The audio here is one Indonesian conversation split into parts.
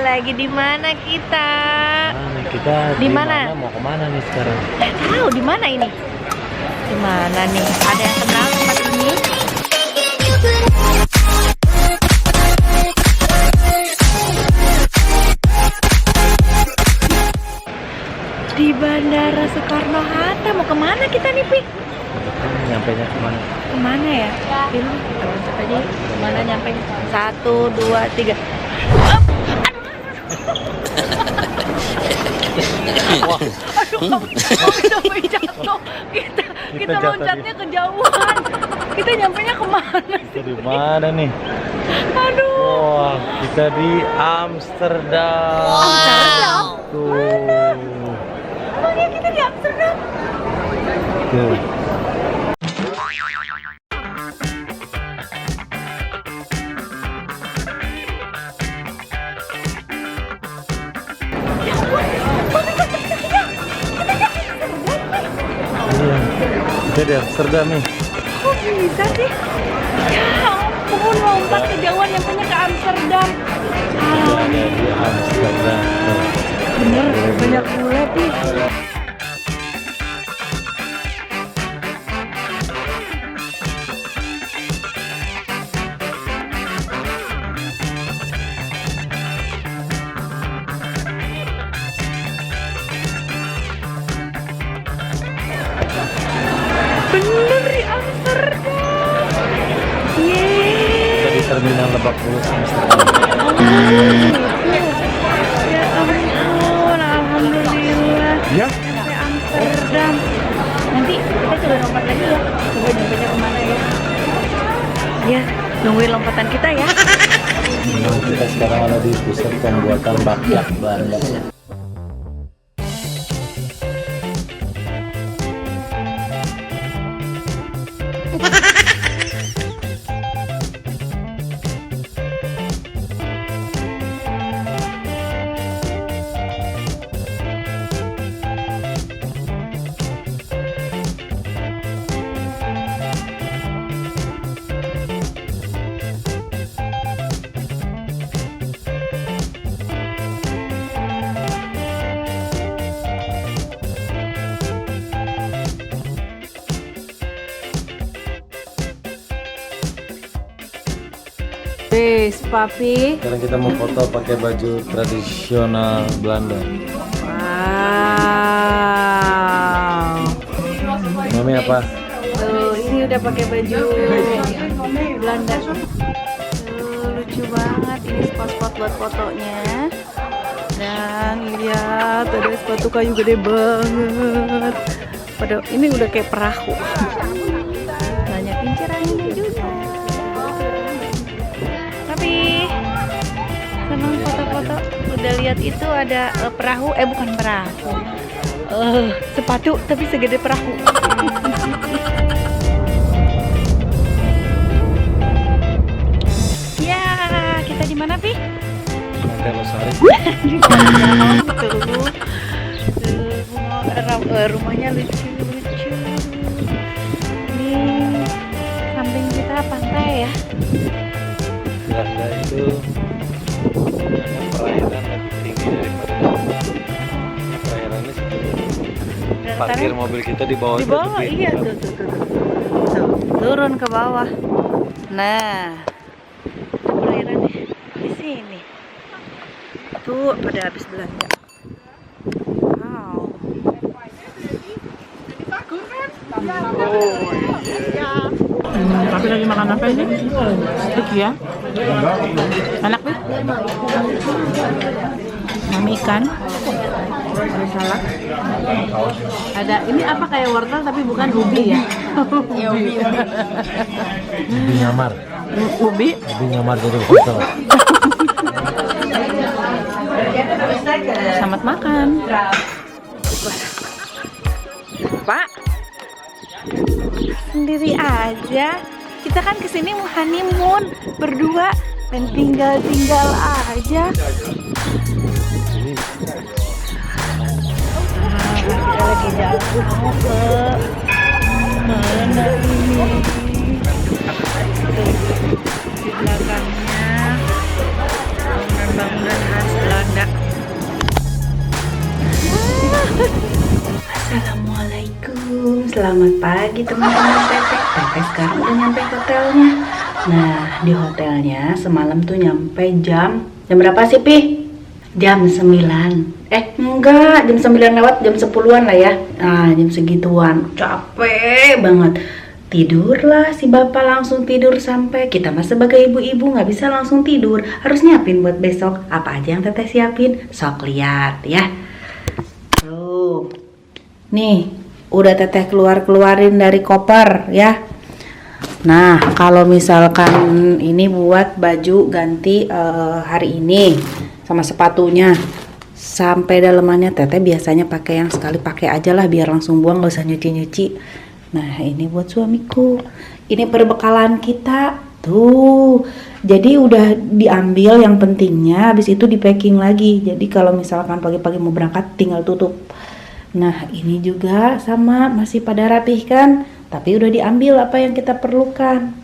lagi di mana kita? Kita di mana? Mau kemana nih sekarang? Tahu di mana ini? Di mana nih? Ada yang kenal tempat ini? Di Bandara Soekarno-Hatta. Mau kemana kita nih, Pi? Nyampainya kemana? Kemana ya? Ini kita loncat aja. Kemana nyampe? 1, 2, 3. Wah. Aduh, kita sampai jatuh. Kita loncatnya kejauhan. Kita nyampenya kemana? Kita di mana nih? Aduh. Wah, kita di Amsterdam. Amsterdam? Tuh. Emangnya kita di Amsterdam? Tuh. Iya, kita di Amsterdam nih. Kok bisa sih? Ya ampun, lompat kejauhan nyampenya ke Amsterdam. Kita ada di Amsterdam. Tuh. Bener, banyak bule, Pi. Bener di Amsterdam. Yeay. Kita di Terminal Lebak Bulus Amsterdam. Ya ampun, alhamdulillah. Ya? Sampai Amsterdam. Nanti kita coba lompat lagi ya. Coba nyampenya kemana ya? Ya, nungguin lompatan kita ya. Kita sekarang ada di pusat pembuatan bakyak Belanda. Wes, Papi. Sekarang kita mau foto pakai baju tradisional Belanda. Wow. Mami apa? Tuh, ini udah pakai baju Belanda. Tuh, lucu banget. Ini spot-spot buat fotonya. Dan lihat, ada sepatu kayu gede banget. Padahal ini udah kayak perahu. Banyak kincir anginnya juga. Tapi senang foto-foto. Udah lihat itu ada perahu, bukan perahu. Sepatu tapi segede perahu. Ya, kita di mana, Pi? Pantai Losari. Rumahnya lucu. Nih, samping kita pantai ya. Belanda itu perairan lebih tinggi daripada perairannya segini. Parkir mobil kita di bawah. Di bawah, iya tuh. Turun ke bawah. Nah, perairannya di sini. Tuh pada habis belanja. Wow. Tapi lagi makan apa ini? Steak ya? Enak nih? Mami ikan. Ada salad. Ada ini apa kayak wortel tapi bukan ubi ya? Ya ubi. Ubi nyamar. Ubi? Ubi nyamar jadi foto. Selamat makan. Pak, sendiri aja. Kita kan kesini mau honeymoon berdua dan tinggal aja. Kita lagi jalan mau ke mana ini? Di belakangnya bangunan-bangunan khas selamat pagi teman-teman Teteh. Teteh sekarang udah nyampe hotelnya. Nah, di hotelnya semalam tuh nyampe jam berapa sih, Pi? Jam 9. Enggak, jam 9 lewat, jam 10-an lah ya. Nah, jam segituan. Capek banget. Tidurlah si bapak, langsung tidur sampai. Kita mah sebagai ibu-ibu nggak bisa langsung tidur, harus nyiapin buat besok. Apa aja yang Teteh siapin? Sok lihat ya. Tuh, nih udah Teteh keluarin dari koper ya. Nah, kalau misalkan ini buat baju ganti hari ini sama sepatunya, sampai dalemannya Teteh biasanya pakai yang sekali pakai aja lah, biar langsung buang, nggak usah nyuci-nyuci. Nah, ini buat suamiku. Ini perbekalan kita. Tuh. Jadi udah diambil yang pentingnya, habis itu di packing lagi. Jadi kalau misalkan pagi-pagi mau berangkat tinggal tutup. Nah, ini juga sama, masih pada rapih kan? Tapi udah diambil apa yang kita perlukan.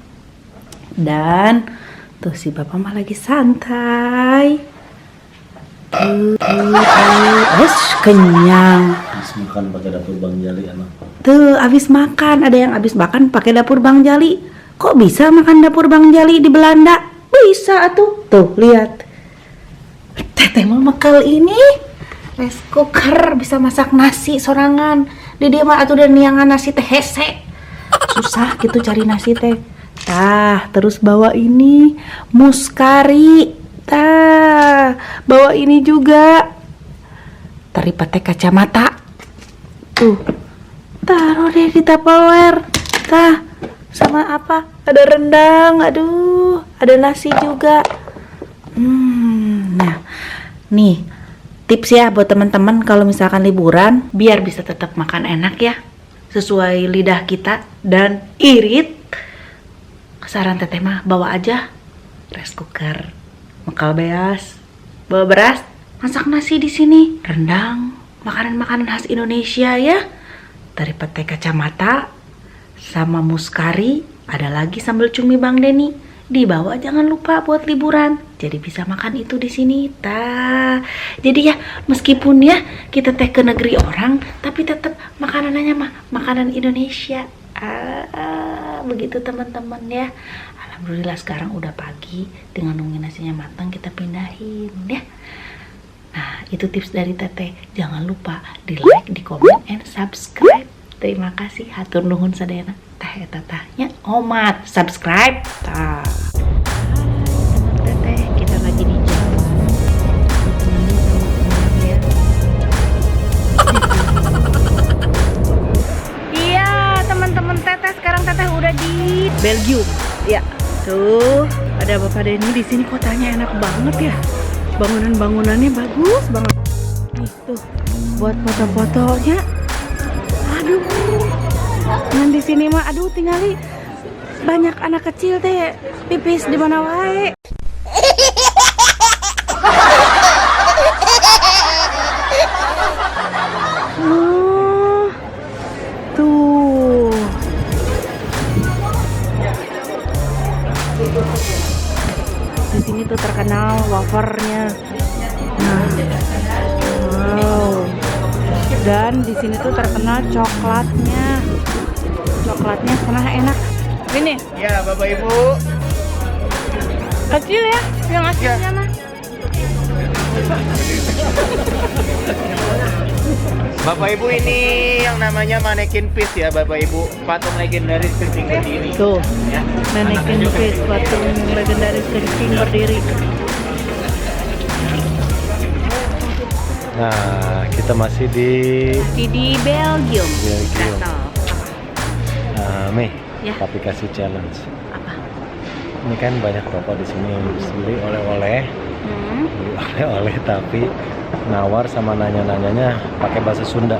Dan tuh si bapak mah lagi santai. Kenyang. Habis makan pakai dapur Bang Jali anak. Tuh, abis makan, ada yang abis makan pakai dapur Bang Jali. Kok bisa makan dapur Bang Jali di Belanda? Bisa tuh. Tuh, lihat. Teteh mah bekal ini. Rice cooker, bisa masak nasi sorangan. Di dia mah atuh dan niangan nasi teh hese. Susah gitu cari nasi teh. Tah, terus bawa ini muskari. Tah, bawa ini juga. Tari pakai kacamata. Tuh. Taruh deh di Tupperware. Tah, sama apa? Ada rendang, aduh, ada nasi juga. Nah, nih tips ya buat teman-teman kalau misalkan liburan, biar bisa tetap makan enak ya, sesuai lidah kita dan irit. Saran Teteh mah bawa aja rice cooker, bekal beas, bawa beras, masak nasi di sini, rendang, makanan-makanan khas Indonesia ya. Dari pete kacamata sama muskari, ada lagi sambal cumi Bang Denny. Dibawa jangan lupa buat liburan. Jadi bisa makan itu di sini. Tah. Jadi ya meskipun ya kita teh ke negeri orang, tapi tetap makanannya mah makanan Indonesia. Begitu teman-teman ya. Alhamdulillah sekarang udah pagi, dengan nungguin nasinya matang kita pindahin ya. Nah, itu tips dari Teteh. Jangan lupa di like, di komen, and subscribe. Terima kasih. Hatur nuhun sadayana. Teh tatahnya omat. Subscribe. Tah. Teteh, kita lagi di jalan. Ya. Iya, teman-teman Teteh. Sekarang Teteh udah di Belgium. Ya, tuh ada Bapak Denny di sini. Kotanya enak banget ya. Bangunan-bangunannya bagus banget. Nih tuh buat foto-fotonya. Aduh. Nah di sini mah aduh tinggali banyak anak kecil teh pipis di mana wae. Tuh. Di sini tuh terkenal wafernya. Nah, wow. Dan di sini tuh terkenal coklatnya. Coklatnya pernah enak. Ini? Ya, Bapak Ibu. Kecil ya, yang aslinya mah. Bapak Ibu, ini yang namanya manekin fish ya, Bapak Ibu. Patung legendaris kencing berdiri. Tuh, Ya. manekin fish, patung legendaris kencing berdiri. Nah, kita masih Di Belgium. Belgium. Mei, Ya. tapi kasih challenge. Apa? Ini kan banyak toko di sini beli oleh-oleh, beli oleh-oleh tapi nawar sama nanya-nanyanya pakai bahasa Sunda.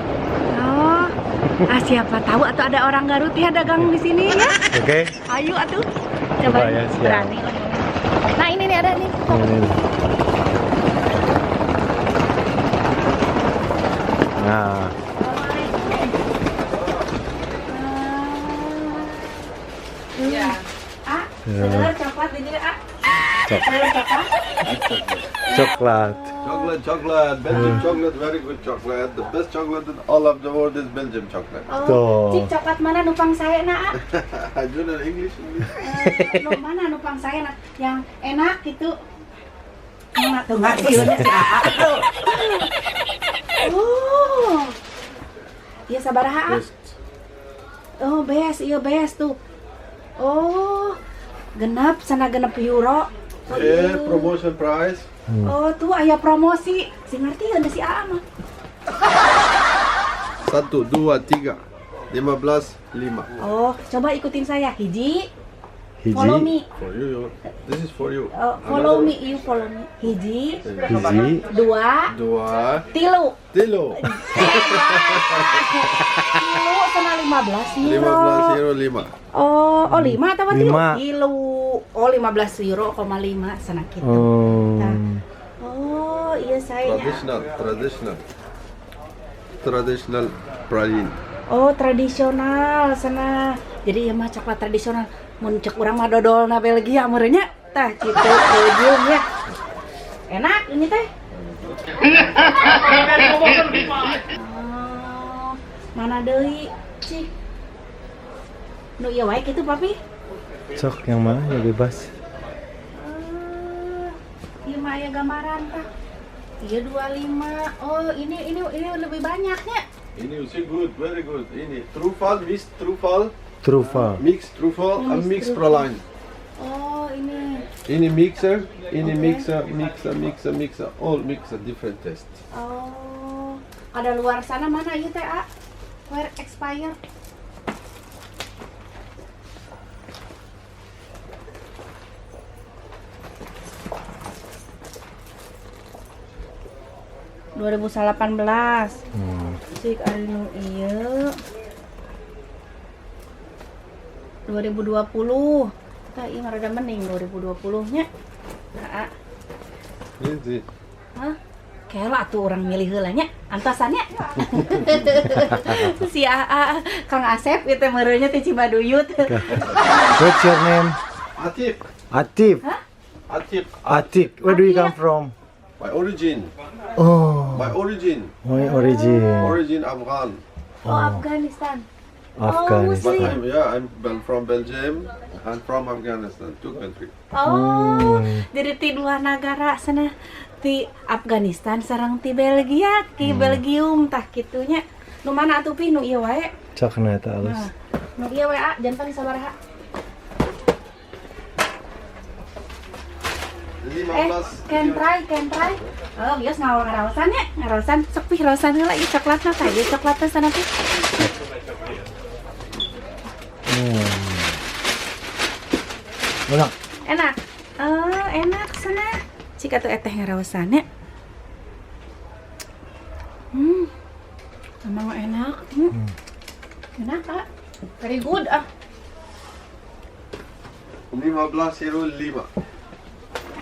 Oh, siapa tahu atau ada orang Garut ya dagang di sini ya? Oke? Ayo atuh, Coba coba ya, siap. berani. Nah ini nih ada nih. Ini. Nah, Coklat ini coklat. Chocolate. Belgium chocolate, very good chocolate. The best chocolate in all of the world is Belgium chocolate. Tuh. Cik coklat mana nupang saya nak? I don't know English. Mana nupang saya nak? Yang enak gitu. Mana tuh ngerti Oh. Iya sabaraha? Best. Oh, iya best tuh. Oh. Genep euro. Oh, Yeah, promotion price. Oh, tuh aya promosi. Si ngerti ada si A mah. 1, 2, 3, 15, 5. Oh, coba ikutin saya. Hiji, Hiji. follow me. For you. This is for you. Oh, follow me, you follow me. Hiji, Hiji. dua, 2, tilu. Tilo. Tilu sama 15 euro. 15 euro 5. Oh, 5 atau tilu? Lima. Tilu. Oh, 15 euro, 5 sana kita. Oh. Oh, iya saya. Traditional praline. Oh, tradisional sana. Jadi ya mah coklat tradisional. Mun cek urang mah dodol na Belgia meureunnya. Tah kitu Belgium ya. Enak ini teh. Oh, mana deui, Cik? Nu ieu wae kitu, Papi? Sok yang mana ya bebas. Ieu mah aya gambaran tah. Iya 25. Oh, ini lebih banyaknya. Ini aussi good, very good. Ini truffle, mixed truffle, Trufa. mixed truffle, and mixed praline. Oh, ini. Ini mixer, ini Okay. mixer, all mixer, different taste. Oh, ada luar sana mana ieu teh, A? Where expire? ...2018 Cik ari nu ieu 2020 tah ieu rada mending 2020 nya. Nah, Ini hah? Kela tuh orang milih heula nya antosannya. Si AA Kang Asep itu meureunnya teh Cibaduyut. What's your name? Atif. Atif. Hah? Atif. Atik. Where do you come from? My origin. Oh. My origin. My origin. Origin Afghan. Oh, Afghanistan. Afghanistan. But I'm from Belgium and from Afghanistan, two countries. Oh, dari ti dua negara sana ti Afghanistan sareng ti Belgia, ti Belgium tah kitunya. Nu mana atuh Pi nu ieu wae? Cok na eta alus. Nah, nu ieu wae jantan sabaraha? 15. Can try. Oh, bios ngaraosan ya, ngaraosan. Sok Pi raosan heula ieu coklatna tah, ieu coklatna sana Pi. Enak. Enak. Oh, enak sana. Cik atuh eteh ngaraosan ya. Emang enak. Enak, Kak. Very good ah. 15 euro 5.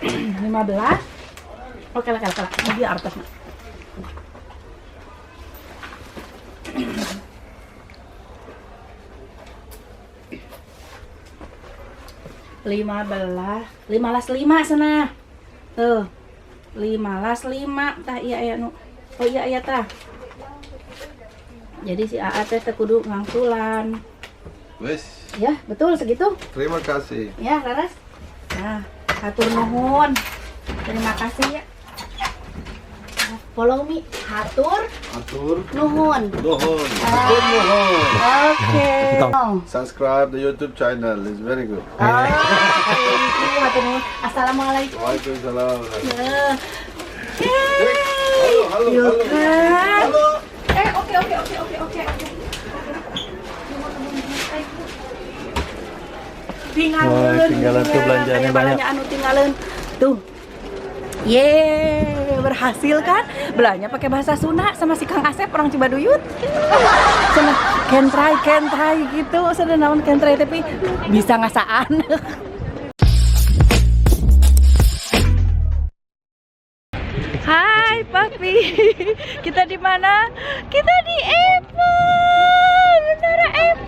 15. Oke lah. Dia artasnya. Lima sana. Tuh. 15 tah iya aya nu. Oh iya tah. Jadi si AA teh kudu ngangsulan. Wes. Ya, betul segitu. Terima kasih. Ya, laras. Nah, hatur nuhun. Terima kasih ya. Follow me. Hatur Atur. nuhun. Nuhun. Atur nuhun. Oke. Subscribe the YouTube channel. It's very good. Thank you, hatur nuhun. Assalamualaikum. Waalaikumsalam. Nah. Halo. Yuk kan. Halo. Oke. Tinggalin. Oh, tinggalan tuh belanjaannya Aya banyak. balanja anu tinggalin. Tuh. Yeay, berhasil kan? Belanja pakai bahasa Sunda sama si Kang Asep orang Cibaduyut. Sana can try gitu. Sana naon can try tapi bisa ngasaan. Hai Papi, kita di mana? Kita di Apple, Menara Apple.